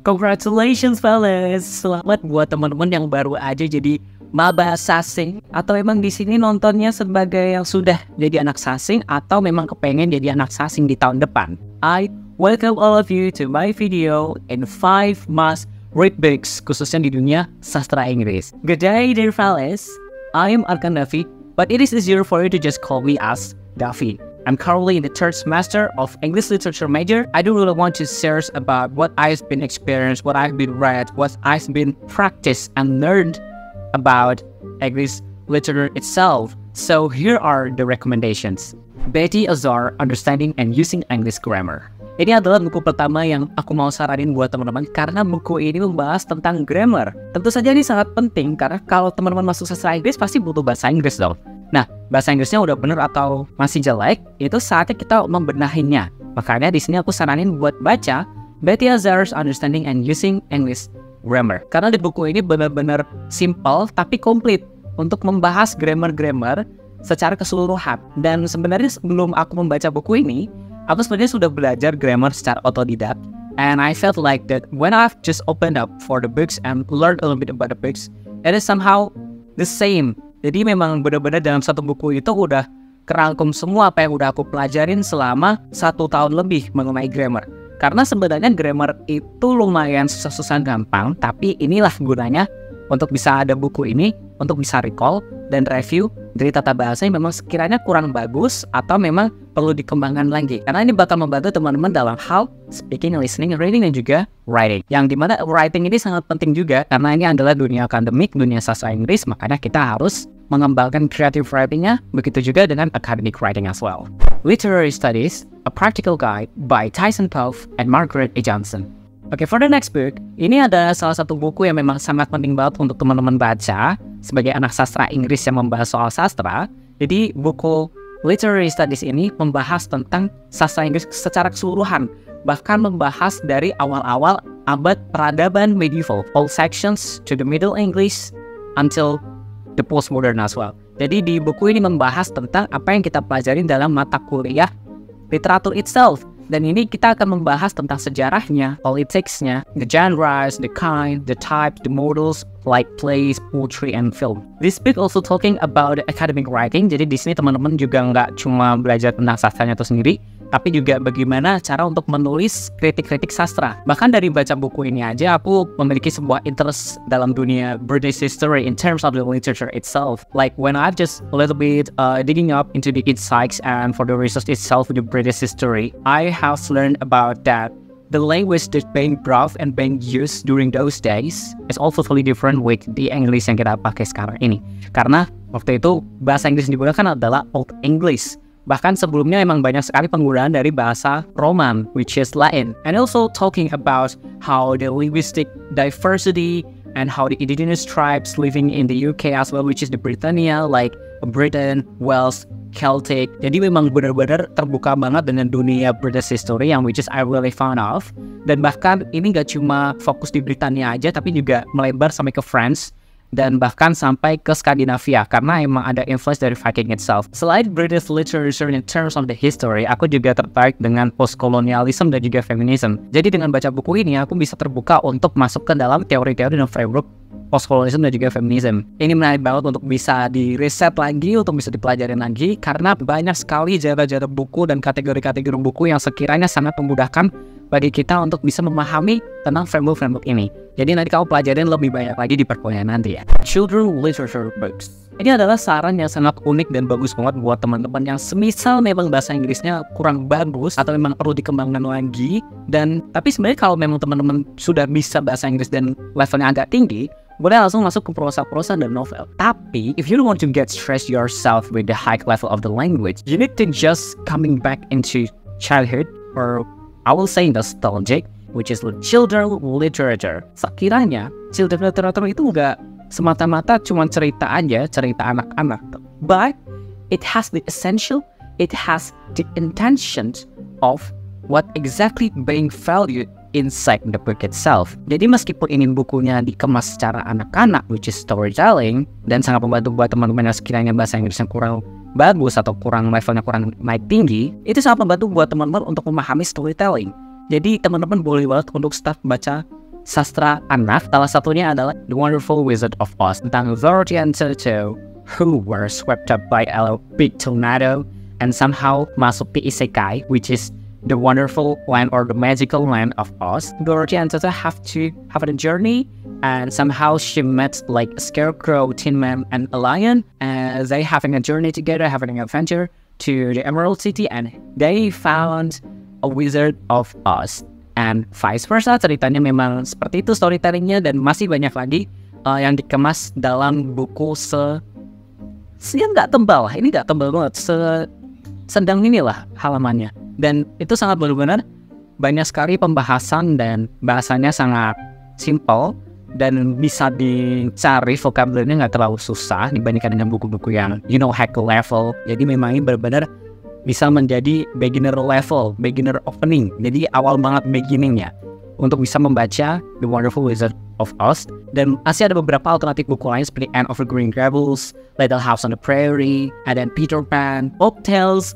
Congratulations fellas, selamat buat teman-teman yang baru aja jadi maba sasing, atau emang di sini nontonnya sebagai yang sudah jadi anak sasing atau memang kepengen jadi anak sasing di tahun depan. I welcome all of you to my video in 5 must read books khususnya di dunia sastra Inggris. Good day dear fellas, I am Arkan Davi, but it is easier for you to just call me as Davi. I'm currently in the 3rd semester of English Literature major. I don't really want to share about what I've been experienced, what I've been read, what I've been practiced and learned about English literature itself. So here are the recommendations. Betty Azar, Understanding and Using English Grammar. Ini adalah buku pertama yang aku mau saranin buat teman-teman karena buku ini membahas tentang grammar. Tentu saja ini sangat penting karena kalau teman-teman masuk sastra Inggris pasti butuh bahasa Inggris dong. Nah, bahasa Inggrisnya udah bener atau masih jelek, itu saatnya kita membenahinya. Makanya di sini aku saranin buat baca Betty Azar's Understanding and Using English Grammar. Karena di buku ini benar-benar simple tapi komplit untuk membahas grammar-grammar secara keseluruhan. Dan sebenarnya sebelum aku membaca buku ini, aku sebenarnya sudah belajar grammar secara otodidak. And I felt like that when I've just opened up for the books and learned a little bit about the books, it is somehow the same. Jadi memang benar-benar dalam satu buku itu udah kerangkum semua apa yang udah aku pelajarin selama 1 tahun lebih mengenai grammar. Karena sebenarnya grammar itu lumayan susah-susah gampang, tapi inilah gunanya untuk bisa ada buku ini, untuk bisa recall dan review dari tata bahasa yang memang sekiranya kurang bagus atau memang perlu dikembangkan lagi. Karena ini bakal membantu teman-teman dalam hal speaking, listening, reading, dan juga writing. Yang dimana writing ini sangat penting juga karena ini adalah dunia akademik, dunia sastra Inggris, makanya kita harus mengembangkan creative writing-nya, begitu juga dengan academic writing as well. Literary Studies, A Practical Guide by Tyson Pope and Margaret A. Johnson. Oke, for the next book, ini ada salah satu buku yang memang sangat penting banget untuk teman-teman baca sebagai anak sastra Inggris yang membahas soal sastra. Jadi buku Literary Studies ini membahas tentang sastra Inggris secara keseluruhan, bahkan membahas dari awal-awal abad peradaban medieval, all sections to the Middle English until the postmodern as well. Jadi di buku ini membahas tentang apa yang kita pelajarin dalam mata kuliah literatur itself. Dan ini kita akan membahas tentang sejarahnya, politicsnya, the genres, the kind, the type, the models, like plays, poetry, and film. This book also talking about academic writing. Jadi di sini teman-teman juga nggak cuma belajar tentang sastranya itu sendiri, tapi juga bagaimana cara untuk menulis kritik-kritik sastra. Bahkan dari baca buku ini aja, aku memiliki sebuah interest dalam dunia British history in terms of the literature itself. Like when I've just a little bit digging up into the insights and for the research itself with the British history, I have learned about that the language that's being brought and being used during those days is also totally different with the English yang kita pakai sekarang ini. Karena waktu itu bahasa Inggris yang digunakan adalah Old English. Bahkan sebelumnya emang banyak sekali penggunaan dari bahasa Roman, which is Latin. And also talking about how the linguistic diversity and how the indigenous tribes living in the UK as well, which is the Britannia, like Britain, Wales, Celtic. Jadi memang benar-benar terbuka banget dengan dunia British history yang which is I really found of. Dan bahkan ini gak cuma fokus di Britania aja, tapi juga melebar sampai ke France dan bahkan sampai ke Skandinavia karena emang ada influence dari Viking itself. Selain British literature in terms of the history, aku juga tertarik dengan postkolonialism dan juga feminism. Jadi dengan baca buku ini aku bisa terbuka untuk masuk ke dalam teori-teori dan framework postkolonialism dan juga feminism. Ini menarik banget untuk bisa di-reset lagi, untuk bisa dipelajarin lagi karena banyak sekali genre-genre buku dan kategori-kategori buku yang sekiranya sangat memudahkan bagi kita untuk bisa memahami tentang framework-framework ini. Jadi nanti kamu pelajarin lebih banyak lagi di perkuliahan nanti ya. Children Literature Books. Ini adalah saran yang sangat unik dan bagus banget buat teman-teman yang semisal memang bahasa Inggrisnya kurang bagus atau memang perlu dikembangkan lagi. Tapi sebenarnya kalau memang teman-teman sudah bisa bahasa Inggris dan levelnya agak tinggi, boleh langsung masuk ke prosa-prosa dan novel. Tapi, if you don't want to get stressed yourself with the high level of the language, you need to just coming back into childhood, or I will say nostalgic, which is children literature. Sekiranya, children literature itu nggak semata-mata cuma cerita aja, cerita anak-anak. But, it has the essential, it has the intentions of what exactly being valued inside the book itself. Jadi meskipun ini bukunya dikemas secara anak-anak, which is storytelling, dan sangat membantu buat teman-teman yang sekiranya bahasa Inggrisnya kurang bagus atau kurang levelnya kurang naik tinggi, itu sangat membantu buat teman-teman untuk memahami storytelling. Jadi teman-teman boleh banget untuk start baca sastra anak. Salah satunya adalah The Wonderful Wizard of Oz, tentang Dorothy and Toto who were swept up by a big tornado and somehow masuk di isekai, which is the wonderful land or the magical land of Oz. Dorothy and Toto have to have a journey, and somehow she met like a scarecrow, Tin Man, and a lion, and they having a journey together, having an adventure to the Emerald City, and they found a Wizard of Oz, and vice versa. Ceritanya memang seperti itu storytellingnya, dan masih banyak lagi yang dikemas dalam buku yang nggak tebal. Ini nggak tebal banget, sedang inilah halamannya, dan itu sangat benar-benar banyak sekali pembahasan dan bahasanya sangat simple dan bisa dicari, vocabulary-nya nggak terlalu susah dibandingkan dengan buku-buku yang high level. Jadi memang ini benar-benar bisa menjadi beginner level, beginner opening, jadi awal banget beginningnya untuk bisa membaca The Wonderful Wizard of Oz. Dan masih ada beberapa alternatif buku lain seperti Anne of the Green Gables, Little House on the Prairie, and then Peter Pan, Folktales.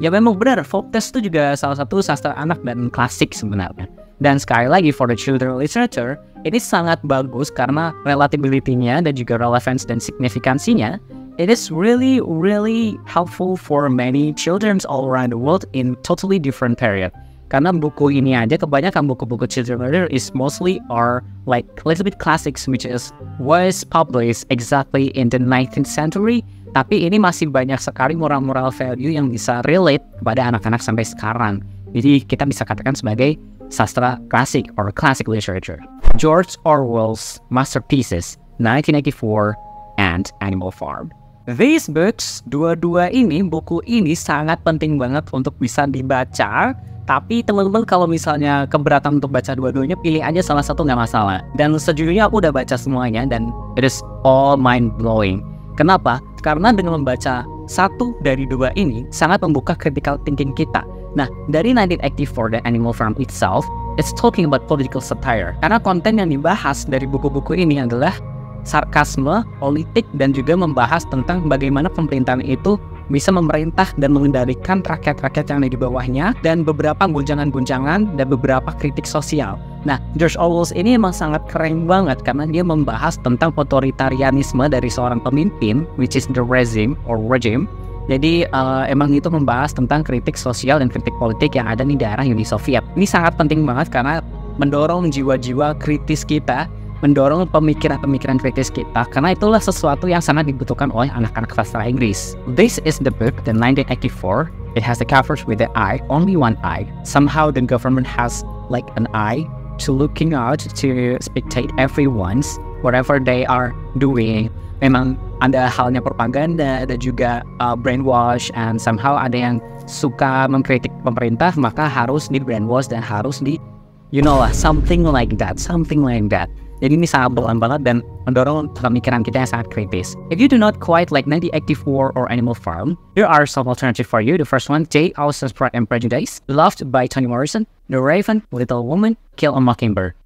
Ya memang benar, Folktales itu juga salah satu sastra anak dan klasik sebenarnya. Dan sekali lagi, for the children literature, ini sangat bagus karena relatability-nya dan juga relevance dan signifikansinya. It is really, really helpful for many children all around the world in totally different period. Karena buku ini aja, kebanyakan buku-buku children literature is mostly are like little bit classics, which was published exactly in the 19th century. Tapi ini masih banyak sekali moral-moral value yang bisa relate kepada anak-anak sampai sekarang. Jadi kita bisa katakan sebagai sastra klasik or classic literature. George Orwell's masterpieces, 1984 and Animal Farm. These books, buku ini sangat penting banget untuk bisa dibaca. Tapi teman-teman kalau misalnya keberatan untuk baca dua-duanya, pilih aja salah satu nggak masalah. Dan sejujurnya aku udah baca semuanya dan it is all mind-blowing. Kenapa? Karena dengan membaca satu dari dua ini sangat membuka critical thinking kita. Nah, dari 1984 dan Animal Farm itself, it's talking about political satire. Karena konten yang dibahas dari buku-buku ini adalah sarkasme, politik, dan juga membahas tentang bagaimana pemerintahan itu bisa memerintah dan mengendalikan rakyat-rakyat yang ada di bawahnya, dan beberapa guncangan-guncangan dan beberapa kritik sosial. Nah, George Orwell ini emang sangat keren banget karena dia membahas tentang otoritarianisme dari seorang pemimpin, which is the regime or regime. Jadi emang itu membahas tentang kritik sosial dan kritik politik yang ada di daerah Uni Soviet. Ini sangat penting banget karena mendorong jiwa-jiwa kritis kita, mendorong pemikiran-pemikiran kritis kita, karena itulah sesuatu yang sangat dibutuhkan oleh anak-anak sastra Inggris. This is the book, the 1984. It has the covers with the eye, only one eye. Somehow the government has like an eye to looking out to spectate everyone's whatever they are doing. Memang ada halnya propaganda, ada juga brainwash, and somehow ada yang suka mengkritik pemerintah, maka harus di brainwash dan harus di something like that. Jadi ini sangat berulang banget dan mendorong pemikiran kita yang sangat kritis. If you do not quite like 1984 or Animal Farm, here are some alternatives for you. The first one, Jane Austen's Pride and Prejudice, Loved by Toni Morrison, The Raven, Little Woman, Kill a Mockingbird,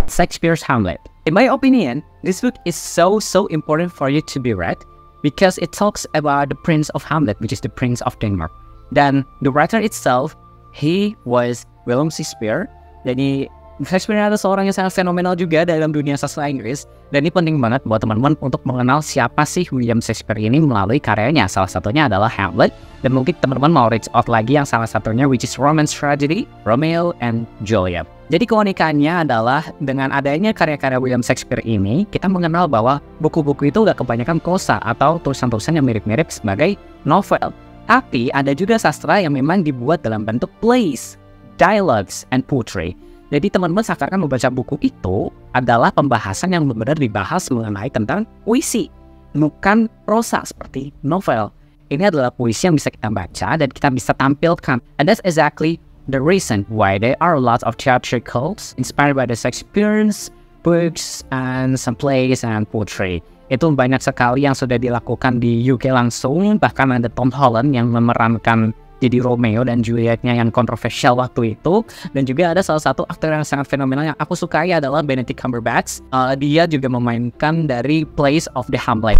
Shakespeare's Hamlet. In my opinion, this book is so important for you to be read because it talks about the Prince of Hamlet, which is the Prince of Denmark. Dan the writer itself, he was William Shakespeare. Jadi Shakespeare adalah seorang yang sangat fenomenal juga dalam dunia sastra Inggris, dan ini penting banget buat teman-teman untuk mengenal siapa sih William Shakespeare ini melalui karyanya. Salah satunya adalah Hamlet, dan mungkin teman-teman mau reach out lagi yang salah satunya which is romance tragedy, Romeo and Juliet. Jadi keunikannya adalah dengan adanya karya-karya William Shakespeare ini, kita mengenal bahwa buku-buku itu gak kebanyakan prosa atau tulisan-tulisan yang mirip-mirip sebagai novel. Tapi ada juga sastra yang memang dibuat dalam bentuk plays, dialogues, and poetry. Jadi teman-teman seakan-akan membaca buku itu adalah pembahasan yang benar-benar dibahas mengenai tentang puisi, bukan prosa seperti novel. Ini adalah puisi yang bisa kita baca dan kita bisa tampilkan. And that's exactly the reason why there are a lot of theatricals inspired by the Shakespeare's books and some plays and poetry. Itu banyak sekali yang sudah dilakukan di UK langsung, bahkan ada Tom Holland yang memerankan jadi Romeo dan Julietnya yang kontroversial waktu itu. Dan juga ada salah satu aktor yang sangat fenomenal yang aku sukai adalah Benedict Cumberbatch. Dia juga memainkan dari Plays of the Hamlet.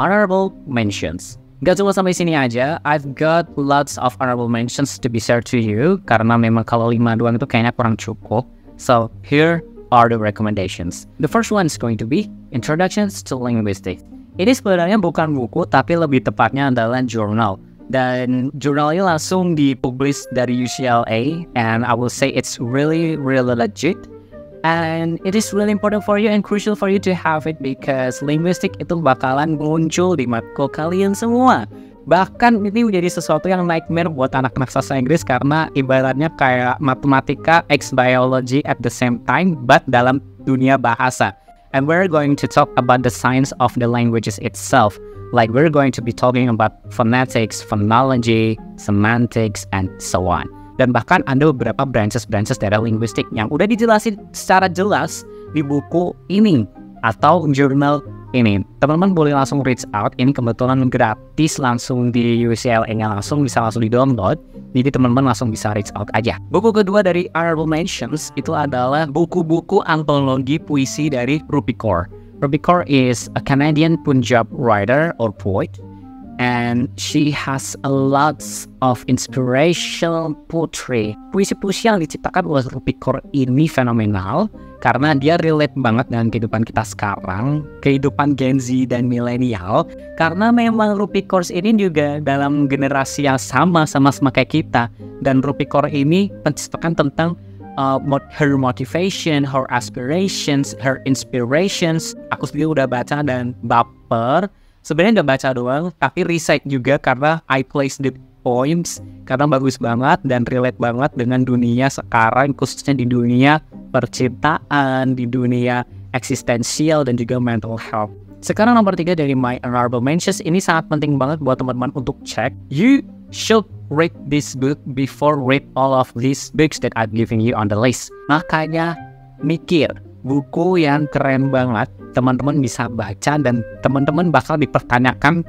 Honorable mentions. Gak cuma sampai sini aja, I've got lots of honorable mentions to be shared to you, karena memang kalau 5 doang itu kayaknya kurang cukup. So here are the recommendations. The first one is going to be Introductions to Linguistics. Ini sebenarnya bukan buku, tapi lebih tepatnya adalah journal. Dan jurnalnya langsung dipublish dari UCLA, and I will say it's really legit. And it is really important for you and crucial for you to have it because linguistik itu bakalan muncul di matkul kalian semua. Bahkan ini menjadi sesuatu yang nightmare buat anak-anak sastra Inggris karena ibaratnya kayak matematika x biology at the same time, but dalam dunia bahasa. And we're going to talk about the science of the languages itself. Like we're going to be talking about phonetics, phonology, semantics, and so on. Dan bahkan ada beberapa branches dari linguistik yang udah dijelasin secara jelas di buku ini atau jurnal ini. Teman-teman boleh langsung reach out. Ini kebetulan gratis langsung di UCLA-nya bisa langsung di-download. Jadi teman-teman langsung bisa reach out aja. Buku kedua dari Honorable Mentions itu adalah buku-buku antologi puisi dari Rupi Kaur. Rupi Kaur is a Canadian Punjab writer or poet, and she has a lots of inspirational poetry. Puisi-puisi yang diciptakan oleh Rupi Kaur ini fenomenal karena dia relate banget dengan kehidupan kita sekarang, kehidupan Gen Z dan milenial. Karena memang Rupi Kaur ini juga dalam generasi yang sama kayak kita, dan Rupi Kaur ini menciptakan tentang her motivation, her aspirations, her inspirations. Aku sendiri udah baca dan baper. Sebenarnya udah baca doang, tapi recite juga karena I place the poems karena bagus banget dan relate banget dengan dunia sekarang, khususnya di dunia percintaan, di dunia eksistensial dan juga mental health. Sekarang nomor 3 dari My Honorable Mentions, ini sangat penting banget buat teman-teman untuk cek. You should read this book before read all of these books that I'm giving you on the list. Makanya mikir buku yang keren banget teman-teman bisa baca dan teman-teman bakal dipertanyakan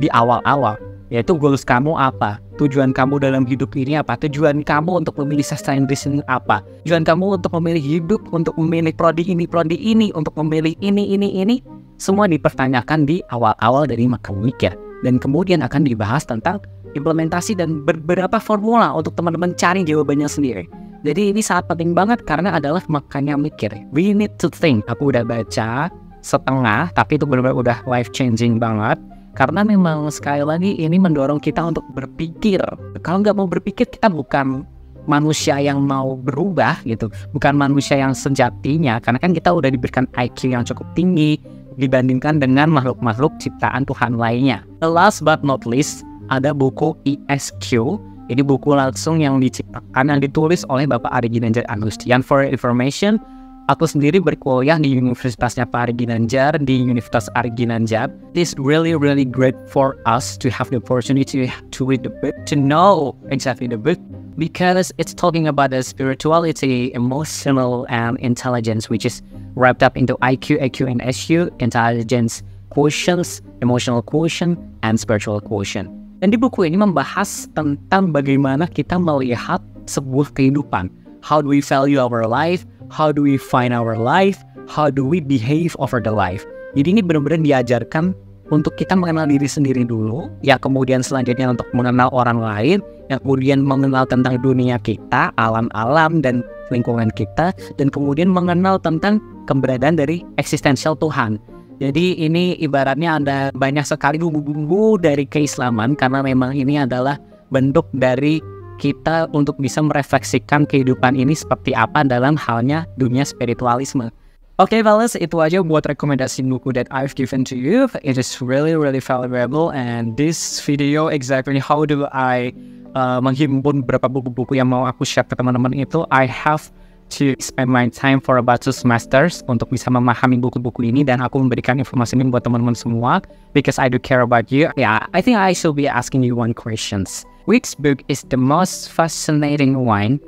di awal-awal, yaitu goals kamu apa, tujuan kamu dalam hidup ini apa, tujuan kamu untuk memilih sastra Inggris ini apa, tujuan kamu untuk memilih hidup, untuk memilih prodi ini, untuk memilih ini, semua dipertanyakan di awal-awal dari makan mikir, dan kemudian akan dibahas tentang implementasi dan beberapa formula untuk teman-teman cari jawabannya sendiri. Jadi ini sangat penting banget karena adalah makanya mikir. We need to think. Aku udah baca setengah, tapi itu benar-benar udah life changing banget. Karena memang sekali lagi ini mendorong kita untuk berpikir. Kalau nggak mau berpikir, kita bukan manusia yang mau berubah gitu. Bukan manusia yang sejatinya. Karena kan kita udah diberikan IQ yang cukup tinggi dibandingkan dengan makhluk-makhluk ciptaan Tuhan lainnya. The last but not least, ada buku ESQ. Ini buku langsung yang diciptakan, yang ditulis oleh Bapak Ari Ginanjar Agustian. For information, aku sendiri berkuliah di Universitasnya Pak Ari Ginanjar, di Universitas Ari Ginanjar. It is really great for us to have the opportunity to read the book, to know exactly the book, because it's talking about the spirituality, emotional, and intelligence, which is wrapped up into IQ, EQ, and SQ, intelligence quotients, emotional quotient, and spiritual quotient. Dan di buku ini membahas tentang bagaimana kita melihat sebuah kehidupan. How do we value our life? How do we find our life? How do we behave over the life? Jadi ini benar-benar diajarkan untuk kita mengenal diri sendiri dulu, ya kemudian selanjutnya untuk mengenal orang lain, yang kemudian mengenal tentang dunia kita, alam-alam dan lingkungan kita, dan kemudian mengenal tentang keberadaan dari eksistensial Tuhan. Jadi ini ibaratnya ada banyak sekali bumbu-bumbu dari keislaman karena memang ini adalah bentuk dari kita untuk bisa merefleksikan kehidupan ini seperti apa dalam halnya dunia spiritualisme. Oke, fellas, itu aja buat rekomendasi buku that I've given to you. It is really valuable, and this video exactly how do I menghimpun beberapa buku-buku yang mau aku share ke teman-teman itu. I have to spend my time for about 2 semesters untuk bisa memahami buku-buku ini, dan aku memberikan informasi ini buat teman-teman semua because I do care about you. Yeah, I think I should be asking you one questions. Which book is the most fascinating one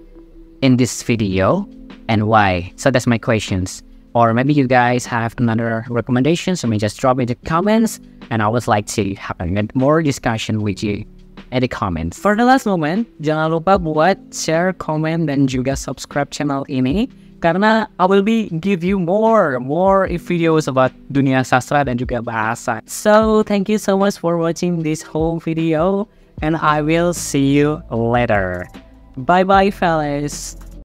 in this video and why? So that's my questions. Or maybe you guys have another recommendation, so maybe just drop in the comments and I would like to have a more discussion with you in the comments. For the last moment, jangan lupa buat share, comment, dan juga subscribe channel ini karena I will be give you more videos about dunia sastra dan juga bahasa. So thank you so much for watching this whole video and I will see you later. Bye bye, fellas.